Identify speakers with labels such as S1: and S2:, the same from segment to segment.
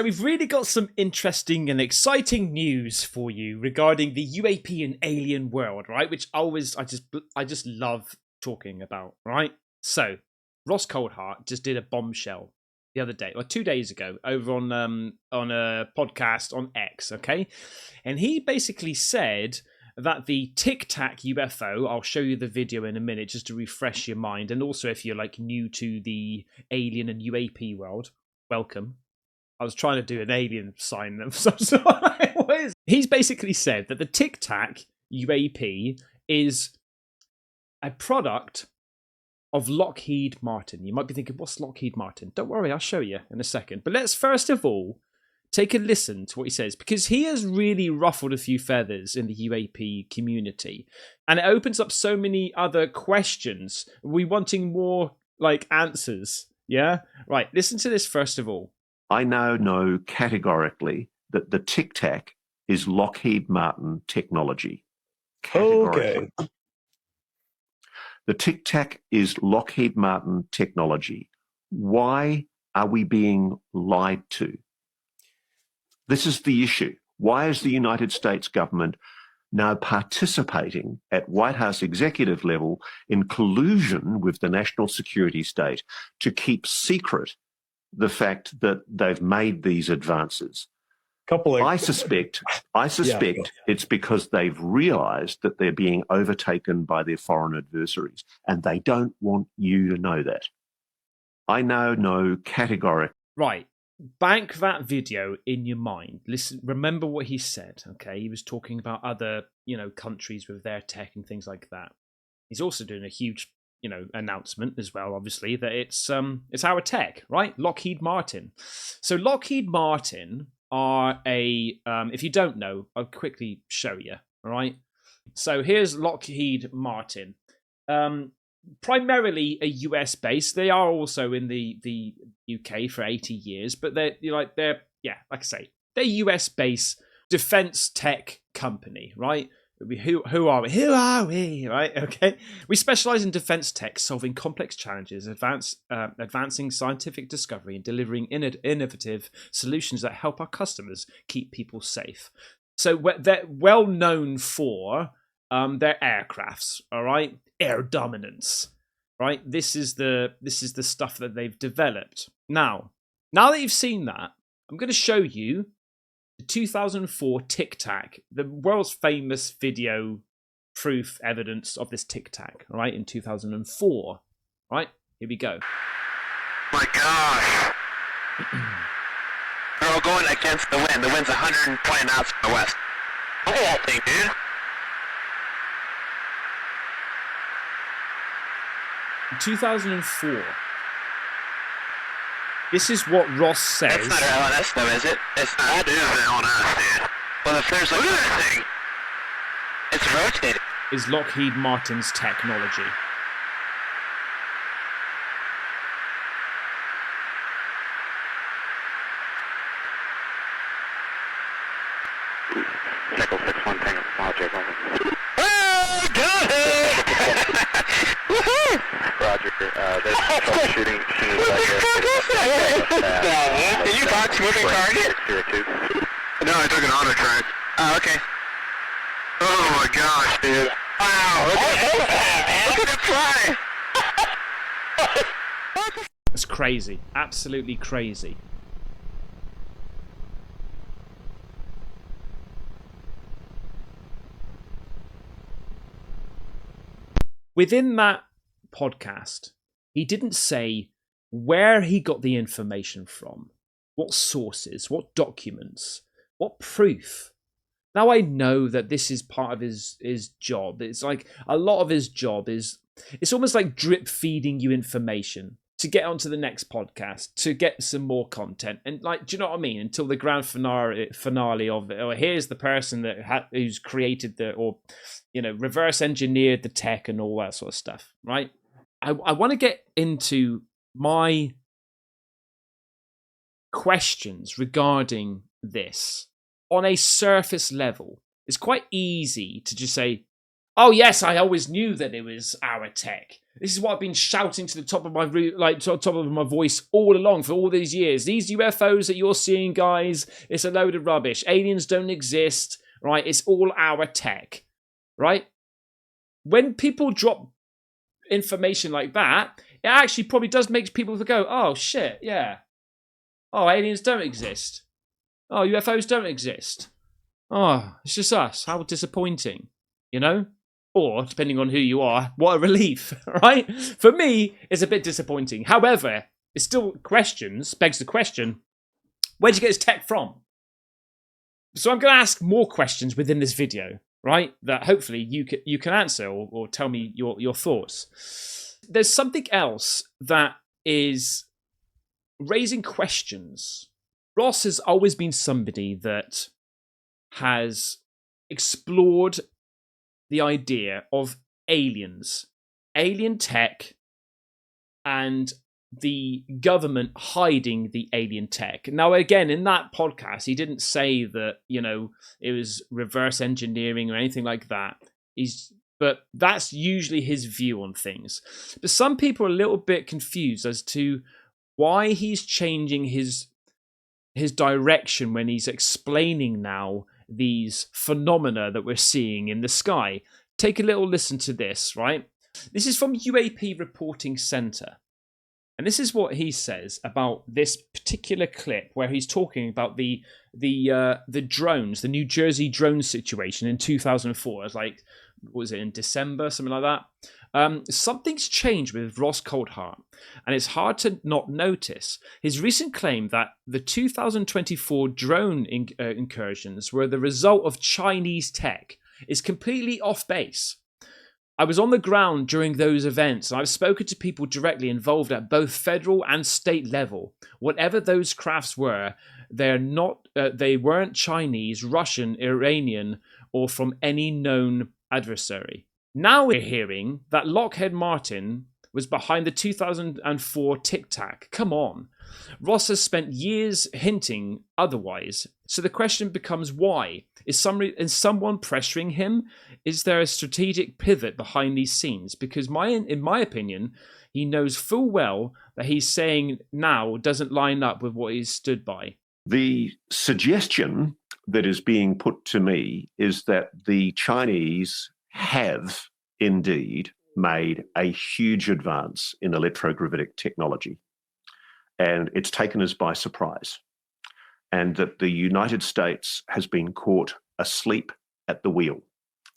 S1: We've really got some interesting and exciting news for you regarding the UAP and alien world, right? Which I just love talking about, right? So, Ross Coulthart just did a bombshell the other day, or 2 days ago, over on a podcast on X, okay? And he basically said that the TIC TAC UFO, I'll show you the video in a minute just to refresh your mind, and also if you're like new to the alien and UAP world, welcome. I was trying to do an alien sign of some sort. He's basically said that the TIC TAC UAP is a product of Lockheed Martin. You might be thinking, what's Lockheed Martin? Don't worry, I'll show you in a second. But let's first of all take a listen to what he says, because he has really ruffled a few feathers in the UAP community. And it opens up so many other questions. We're wanting more like answers. Yeah? Right, listen to this first of all.
S2: I now know categorically that the TIC TAC is Lockheed Martin technology.
S3: Okay.
S2: The TIC TAC is Lockheed Martin technology. Why are we being lied to? This is the issue. Why is the United States government now participating at White House executive level in collusion with the national security state to keep secret the fact that they've made these advances? I suspect it's because they've realized that they're being overtaken by their foreign adversaries, and they don't want you to know that. I now know categorically.
S1: Right. Bank that video in your mind. Listen, remember what he said, okay? He was talking about other, countries with their tech and things like that. He's also doing a huge announcement as well, obviously, that it's our tech, right? Lockheed Martin. So Lockheed Martin are if you don't know, I'll quickly show you, all right? So here's Lockheed Martin. Primarily a US base. They are also in the UK for 80 years, but they're US based defense tech company, right? Who are we? Who are we? Right? Okay. We specialize in defense tech, solving complex challenges, advancing scientific discovery, and delivering innovative solutions that help our customers keep people safe. So they're well known for their aircrafts. All right, air dominance. Right. This is the stuff that they've developed. Now that you've seen that, I'm going to show you the 2004 TIC TAC, the world's famous video proof evidence of this TIC TAC, right, in 2004. Right, here we go.
S4: My gosh. We're all going against the wind. The wind's 120 knots from the west. Look at that thing, dude.
S1: In 2004. This is what Ross says.
S4: That's not LNS though, is it? It's not. It is LNS, dude. Well, if there's look at that thing. It's rotating.
S1: Is Lockheed Martin's technology.
S4: Nickel 6-1 Tango Logic. Oh, got it! Woohoo! Roger, there's troubleshooting. Did you box moving target? No, I took an auto track. Oh, okay. Oh my gosh, dude. Wow, look at it fly!
S1: It's crazy. Absolutely crazy. Within that podcast, he didn't say where he got the information from, what sources, what documents, what proof. Now I know that this is part of his job. It's like a lot of his job is, it's almost like drip feeding you information to get onto the next podcast, to get some more content. And like, do you know what I mean? Until the grand finale of it, or here's the person that who's created reverse engineered the tech and all that sort of stuff, right? I want to get into my questions regarding this on a surface level. It's quite easy to just say, Oh yes, I always knew that it was our tech. This is what I've been shouting to the top of my top of my voice all along for all these years. These UFOs that you're seeing, guys, it's a load of rubbish. Aliens don't exist, right? It's all our tech, right? When people drop information like that, it actually probably does make people go, "Oh shit, yeah. Oh, aliens don't exist. Oh, UFOs don't exist. Oh, it's just us. How disappointing, you know?" Or, depending on who you are, what a relief, right? For me, it's a bit disappointing. However, it still begs the question, where'd you get this tech from? So I'm going to ask more questions within this video, right? That hopefully you can answer or tell me your thoughts. There's something else that is raising questions. Ross has always been somebody that has explored the idea of aliens, alien tech, and the government hiding the alien tech. Now, again, in that podcast, he didn't say that, it was reverse engineering or anything like that. But that's usually his view on things. But some people are a little bit confused as to why he's changing his direction when he's explaining now these phenomena that we're seeing in the sky. Take a little listen to this, right? This is from UAP Reporting Center. And this is what he says about this particular clip where he's talking about the drones, the New Jersey drone situation in 2004. It's like, what was it, in December, something like that? Something's changed with Ross Coulthart, and it's hard to not notice. His recent claim that the 2024 drone incursions were the result of Chinese tech is completely off base. I was on the ground during those events, and I've spoken to people directly involved at both federal and state level. Whatever those crafts were, they weren't Chinese, Russian, Iranian, or from any known adversary. Now we're hearing that Lockheed Martin was behind the 2004 TIC TAC. Come on. Ross has spent years hinting otherwise. So the question becomes why? Is someone pressuring him? Is there a strategic pivot behind these scenes? Because in my opinion, he knows full well that he's saying now doesn't line up with what he's stood by.
S2: The suggestion that is being put to me is that the Chinese have indeed made a huge advance in electrogravitic technology, and it's taken us by surprise, and that the United States has been caught asleep at the wheel.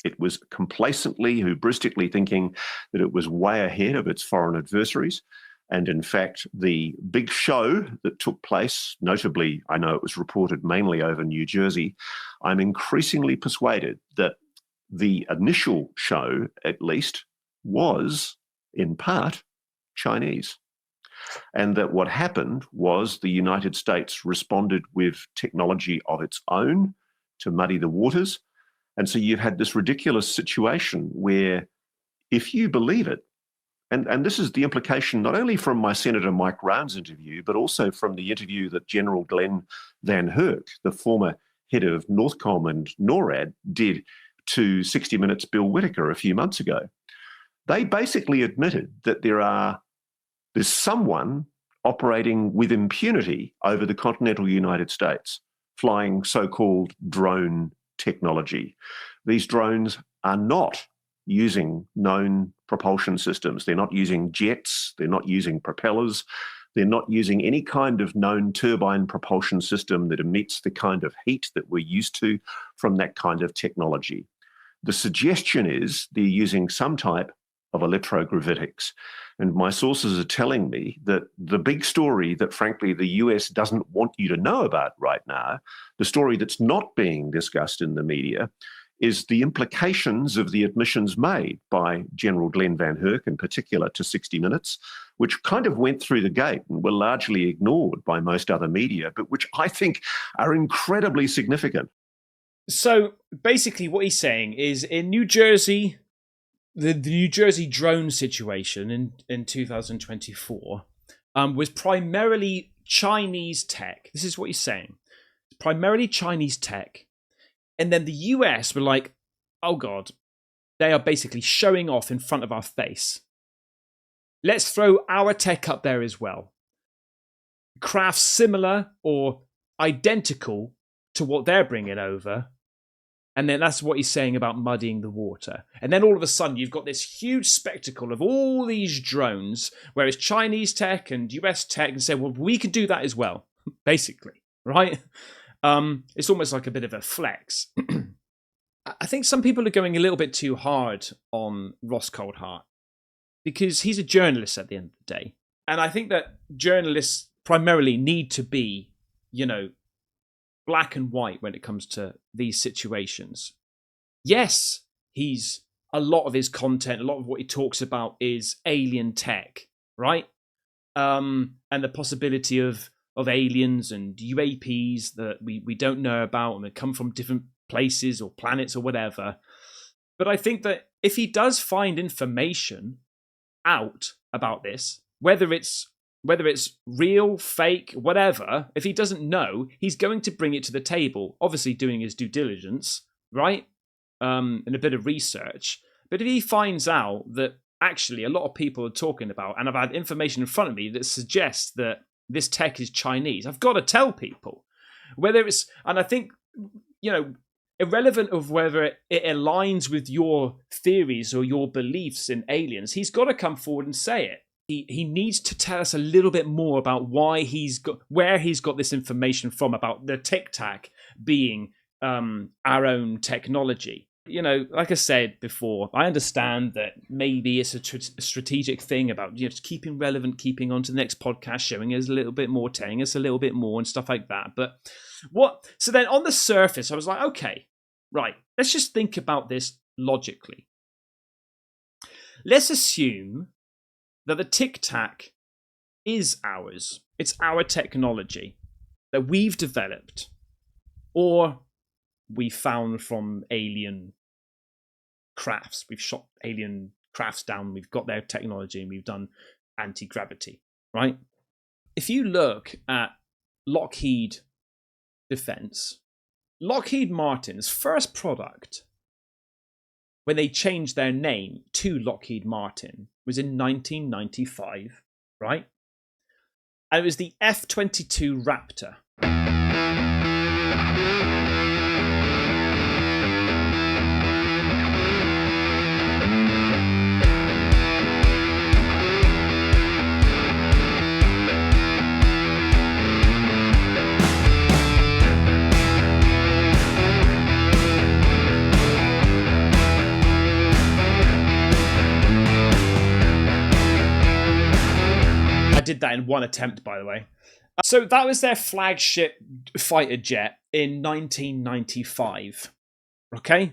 S2: It was complacently, hubristically thinking that it was way ahead of its foreign adversaries. And in fact, the big show that took place, notably, I know it was reported mainly over New Jersey, I'm increasingly persuaded that the initial show, at least, was, in part, Chinese. And that what happened was the United States responded with technology of its own to muddy the waters. And so you've had this ridiculous situation where, if you believe it, and this is the implication not only from my Senator Mike Roun's interview, but also from the interview that General Glenn Van Herk, the former head of Northcom and NORAD, did to 60 Minutes Bill Whitaker a few months ago. They basically admitted that there's someone operating with impunity over the continental United States, flying so-called drone technology. These drones are not using known propulsion systems. They're not using jets. They're not using propellers. They're not using any kind of known turbine propulsion system that emits the kind of heat that we're used to from that kind of technology. The suggestion is they're using some type of electrogravitics. And my sources are telling me that the big story that, frankly, the US doesn't want you to know about right now, the story that's not being discussed in the media, is the implications of the admissions made by General Glenn Van Herk, in particular, to 60 Minutes, which kind of went through the gate and were largely ignored by most other media, but which I think are incredibly significant.
S1: So basically what he's saying is in New Jersey, the New Jersey drone situation in 2024 was primarily Chinese tech. This is what he's saying. Primarily Chinese tech. And then the US were like, oh God, they are basically showing off in front of our face. Let's throw our tech up there as well. Crafts similar or identical to what they're bringing over. And then that's what he's saying about muddying the water. And then all of a sudden, you've got this huge spectacle of all these drones, where it's Chinese tech and US tech, and say, well, we can do that as well, basically, right? It's almost like a bit of a flex. I think some people are going a little bit too hard on Ross Coulthart because he's a journalist at the end of the day. And I think that journalists primarily need to be, black and white when it comes to these situations. Yes, a lot of his content, a lot of what he talks about is alien tech, right? And the possibility of aliens and UAPs that we don't know about and that come from different places or planets or whatever. But I think that if he does find information out about this, whether it's real, fake, whatever, if he doesn't know, he's going to bring it to the table, obviously doing his due diligence, right? And a bit of research. But if he finds out that actually a lot of people are talking about, and I've had information in front of me that suggests that this tech is Chinese, I've got to tell people. And I think, irrelevant of whether it aligns with your theories or your beliefs in aliens, he's got to come forward and say it. He needs to tell us a little bit more about where he's got this information from about the TIC TAC being our own technology. Like I said before, I understand that maybe it's a strategic thing about just keeping relevant, keeping on to the next podcast, showing us a little bit more, telling us a little bit more and stuff like that. But so then on the surface, I was like, okay, right, let's just think about this logically. Let's assume that the TIC TAC is ours. It's our technology that we've developed or we found from alien crafts. We've shot alien crafts down, we've got their technology, and we've done anti-gravity, right? If you look at Lockheed Defense, Lockheed Martin's first product, when they changed their name to Lockheed Martin, was in 1995, right? And it was the F-22 Raptor. Did that in one attempt, by the way. So that was their flagship fighter jet in 1995. Okay?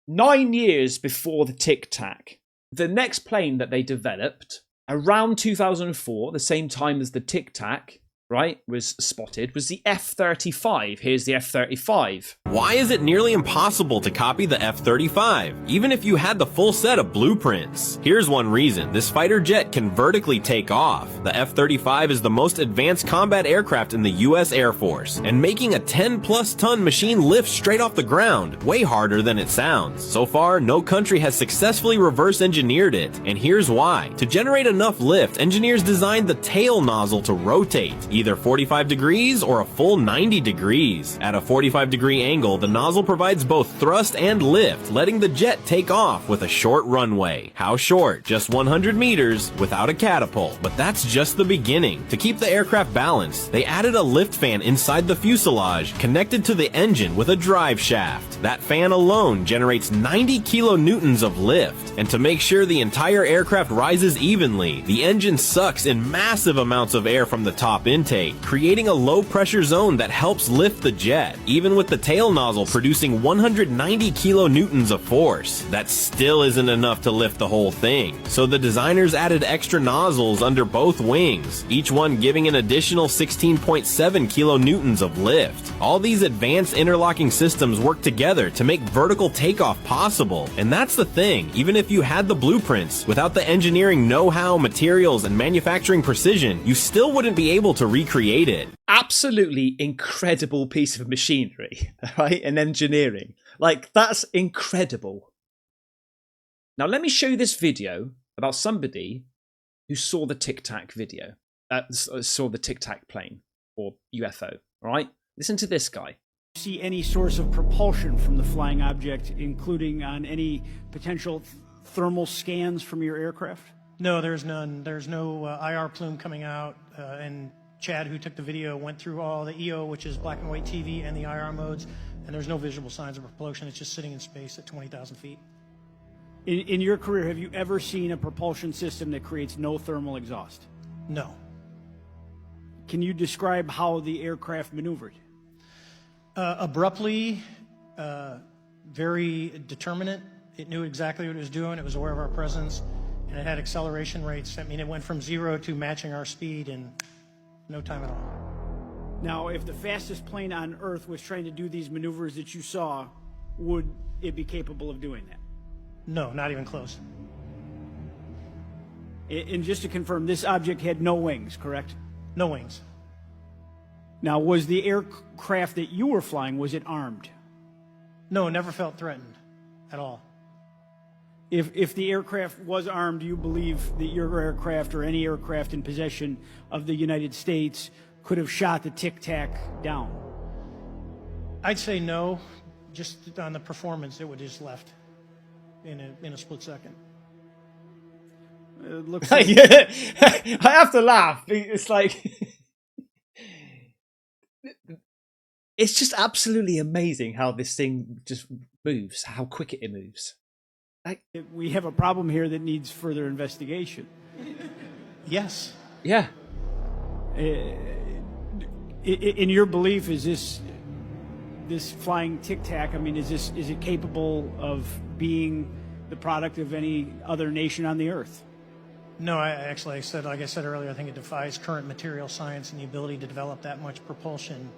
S1: 9 years before the TIC TAC. The next plane that they developed around 2004, the same time as the TIC TAC, right, was spotted, was the F-35. Here's the F-35.
S5: Why is it nearly impossible to copy the F-35, even if you had the full set of blueprints? Here's one reason. This fighter jet can vertically take off. The F-35 is the most advanced combat aircraft in the U.S. Air Force, and making a 10-plus ton machine lift straight off the ground, way harder than it sounds. So far, no country has successfully reverse engineered it, and here's why. To generate enough lift, engineers designed the tail nozzle to rotate, either 45 degrees or a full 90 degrees. At a 45-degree angle, the nozzle provides both thrust and lift, letting the jet take off with a short runway. How short? Just 100 meters without a catapult. But that's just the beginning. To keep the aircraft balanced, they added a lift fan inside the fuselage, connected to the engine with a drive shaft. That fan alone generates 90 kilonewtons of lift. And to make sure the entire aircraft rises evenly, the engine sucks in massive amounts of air from the top intake, creating a low pressure zone that helps lift the jet. Even with the tail nozzle producing 190 kilonewtons of force, that still isn't enough to lift the whole thing. So the designers added extra nozzles under both wings, each one giving an additional 16.7 kilonewtons of lift. All these advanced interlocking systems work together together to make vertical takeoff possible. And that's the thing, even if you had the blueprints, without the engineering know-how, materials, and manufacturing precision, you still wouldn't be able to recreate it.
S1: Absolutely incredible piece of machinery, right? And engineering. Like, that's incredible. Now, let me show you this video about somebody who saw the Tic Tac video, saw the Tic Tac plane or UFO, all right? Listen to this guy.
S6: See any source of propulsion from the flying object, including on any potential thermal scans from your aircraft?
S7: No, there's none. There's no IR plume coming out, and Chad, who took the video, went through all the EO, which is black and white TV, and the IR modes, and there's no visible signs of propulsion. It's just sitting in space at 20,000 feet.
S6: In your career, have you ever seen a propulsion system that creates no thermal exhaust?
S7: No.
S6: Can you describe how the aircraft maneuvered?
S7: Abruptly, very determinate. It knew exactly what it was doing. It was aware of our presence, and it had acceleration rates. I mean, it went from 0 to matching our speed in no time at all.
S6: Now, if the fastest plane on Earth was trying to do these maneuvers that you saw, would it be capable of doing that?
S7: No, not even close.
S6: And just to confirm, this object had no wings, correct?
S7: No wings.
S6: Now, was the aircraft that you were flying, was it armed?
S7: No, never felt threatened at all.
S6: If the aircraft was armed, do you believe that your aircraft or any aircraft in possession of the United States could have shot the Tic Tac down?
S7: I'd say no. Just on the performance, it would just left in a split second.
S6: It looks like
S1: I have to laugh. It's like... It's just absolutely amazing how this thing just moves, how quick it moves. Like,
S6: we have a problem here that needs further investigation.
S7: Yes.
S1: Yeah.
S6: In your belief, is this flying Tic Tac, I mean, is it capable of being the product of any other nation on the Earth?
S7: No, like I said earlier, I think it defies current material science and the ability to develop that much propulsion.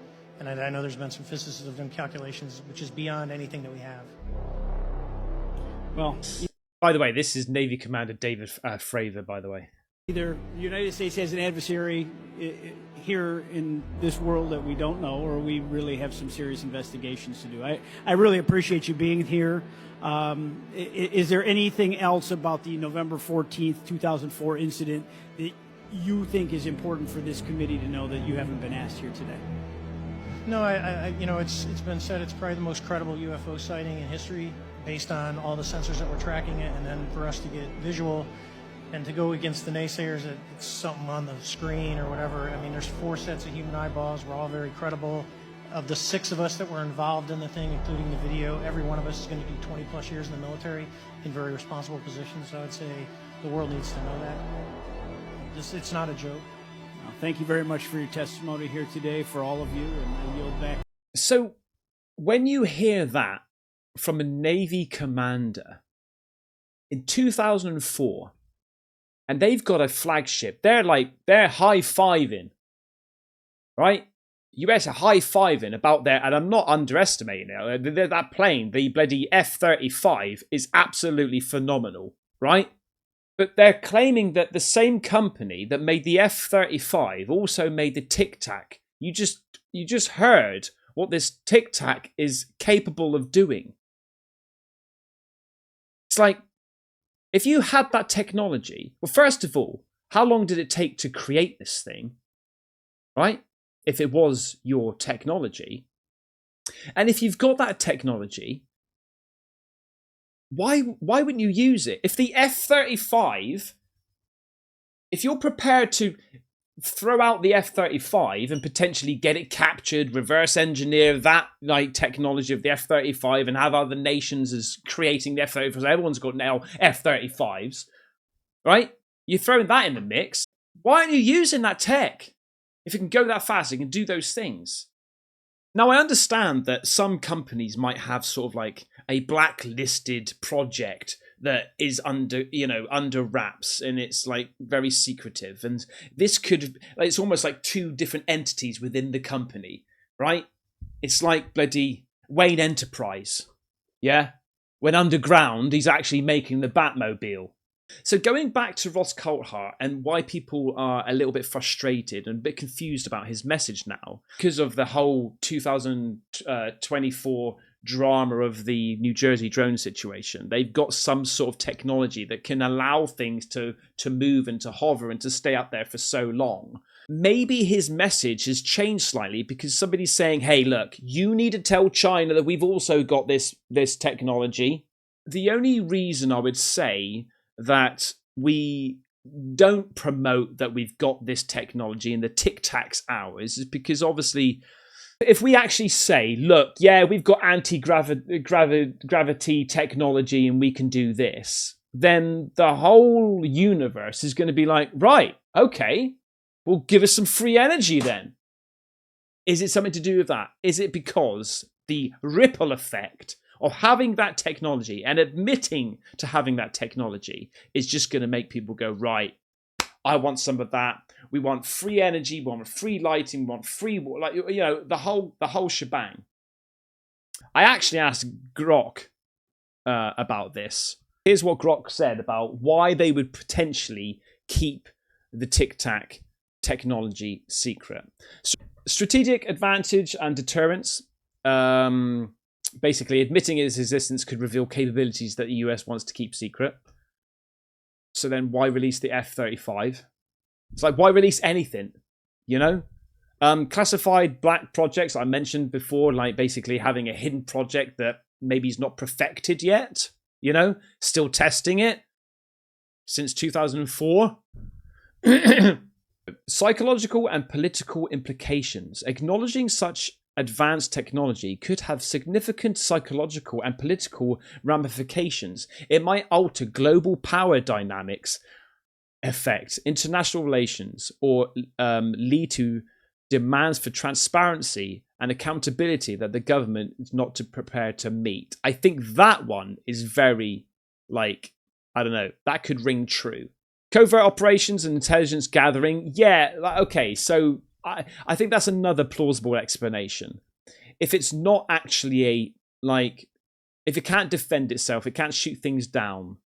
S7: And I know there's been some physicists that have done calculations, which is beyond anything that we have.
S6: Well,
S1: by the way, this is Navy Commander David Fravor, by the way.
S6: Either the United States has an adversary here in this world that we don't know, or we really have some serious investigations to do. I really appreciate you being here. Is there anything else about the November 14th, 2004 incident that you think is important for this committee to know that you haven't been asked here today?
S7: No, it's been said it's probably the most credible UFO sighting in history based on all the sensors that were tracking it, and then for us to get visual and to go against the naysayers that it's something on the screen or whatever. I mean, there's 4 sets of human eyeballs. We're all very credible. Of the 6 of us that were involved in the thing, including the video, every one of us is going to do 20 plus years in the military in very responsible positions. So I would say the world needs to know that. It's not a joke.
S6: Well, thank you very much for your testimony here today, for all of you, and I yield back.
S1: So when you hear that from a Navy commander in 2004, and they've got a flagship, they're high-fiving, right? US are high-fiving about their, and I'm not underestimating it, that plane, the bloody F-35, is absolutely phenomenal, right? But they're claiming that the same company that made the F-35 also made the Tic Tac. You just heard what this Tic Tac is capable of doing. It's like, if you had that technology, well, first of all, how long did it take to create this thing, right? If it was your technology. And if you've got that technology, why wouldn't you use it? If the F-35, if you're prepared to throw out the F-35 and potentially get it captured, reverse engineer that technology of the F-35 and have other nations as creating the F-35s, everyone's got now F-35s, right? You're throwing that in the mix. Why aren't you using that tech? If it can go that fast, it can do those things. Now, I understand that some companies might have sort of like a blacklisted project that is under wraps, and it's like very secretive. And this it's almost like 2 different entities within the company, right? It's like bloody Wayne Enterprise. Yeah? When underground, he's actually making the Batmobile. So going back to Ross Coulthart and why people are a little bit frustrated and a bit confused about his message now, because of the whole 2024 drama of the New Jersey drone situation. They've got some sort of technology that can allow things to move and to hover and to stay up there for so long. Maybe his message has changed slightly because somebody's saying, hey, look, you need to tell China that we've also got this technology. The only reason I would say that we don't promote that we've got this technology in the TIC TAC's hours is because obviously if we actually say, look, yeah, we've got anti-gravity technology and we can do this, then the whole universe is going to be like, right, okay, well, give us some free energy then. Is it something to do with that? Is it because the ripple effect of having that technology and admitting to having that technology is just going to make people go, right, I want some of that. We want free energy. We want free lighting. We want free, like, you know, the whole shebang. I actually asked Grok about this. Here's what Grok said about why they would potentially keep the TIC TAC technology secret. Strategic advantage and deterrence. Basically, admitting its existence could reveal capabilities that the US wants to keep secret. So then why release the F-35? It's like, why release anything? You know? Classified black projects I mentioned before, like basically having a hidden project that maybe is not perfected yet. You know? Still testing it. Since 2004. Psychological and political implications. Acknowledging such advanced technology could have significant psychological and political ramifications. It might alter global power dynamics, affect international relations, or lead to demands for transparency and accountability that the government is not prepared to meet. I think that one is very, like, I don't know, that could ring true. Covert operations and intelligence gathering. Yeah, okay, so I think that's another plausible explanation. If it's not actually if it can't defend itself, it can't shoot things down,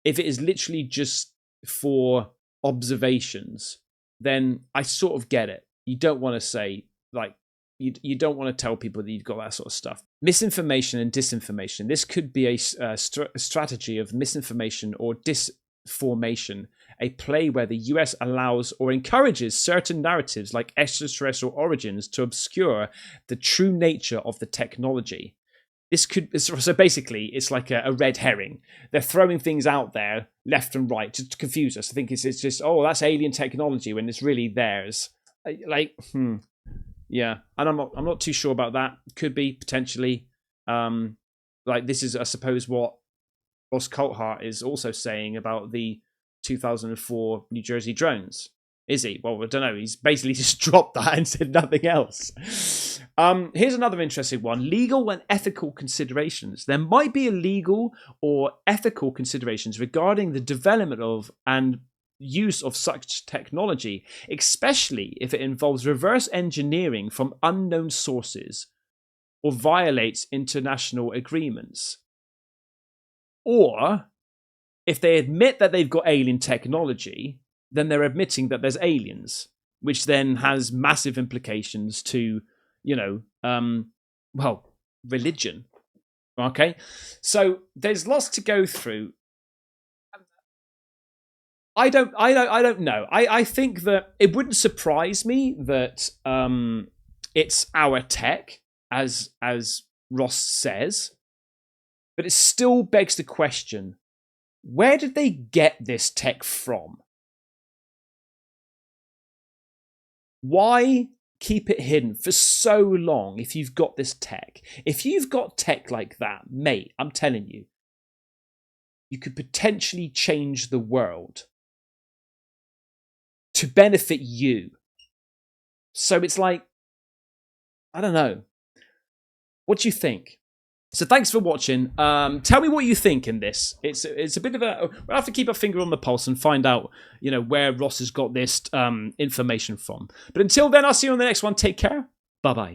S1: if it is literally just for observations, then I sort of get it. You don't want to say, like, you don't want to tell people that you've got that sort of stuff. Misinformation and disinformation. This could be a strategy of misinformation or disinformation, a play where the US allows or encourages certain narratives like extraterrestrial origins to obscure the true nature of the technology. This could, so basically, it's like a red herring. They're throwing things out there left and right to confuse us. I think it's just, oh, that's alien technology when it's really theirs. Yeah, and I'm not too sure about that. Could be potentially, like this is, I suppose, what Ross Coulthart is also saying about the 2004 New Jersey drones. Is he? Well, I don't know. He's basically just dropped that and said nothing else. Here's another interesting one. Legal and ethical considerations. There might be legal or ethical considerations regarding the development of and use of such technology, especially if it involves reverse engineering from unknown sources or violates international agreements. Or if they admit that they've got alien technology, then they're admitting that there's aliens, which then has massive implications to, religion. Okay, so there's lots to go through. I don't know. I think that it wouldn't surprise me that it's our tech, as Ross says, but it still begs the question: where did they get this tech from? Why keep it hidden for so long if you've got this tech? If you've got tech like that, mate, I'm telling you, you could potentially change the world to benefit you. So it's like, I don't know. What do you think? So thanks for watching. Tell me what you think in this. It's a bit of a... We'll have to keep our finger on the pulse and find out, where Ross has got this information from. But until then, I'll see you on the next one. Take care. Bye-bye.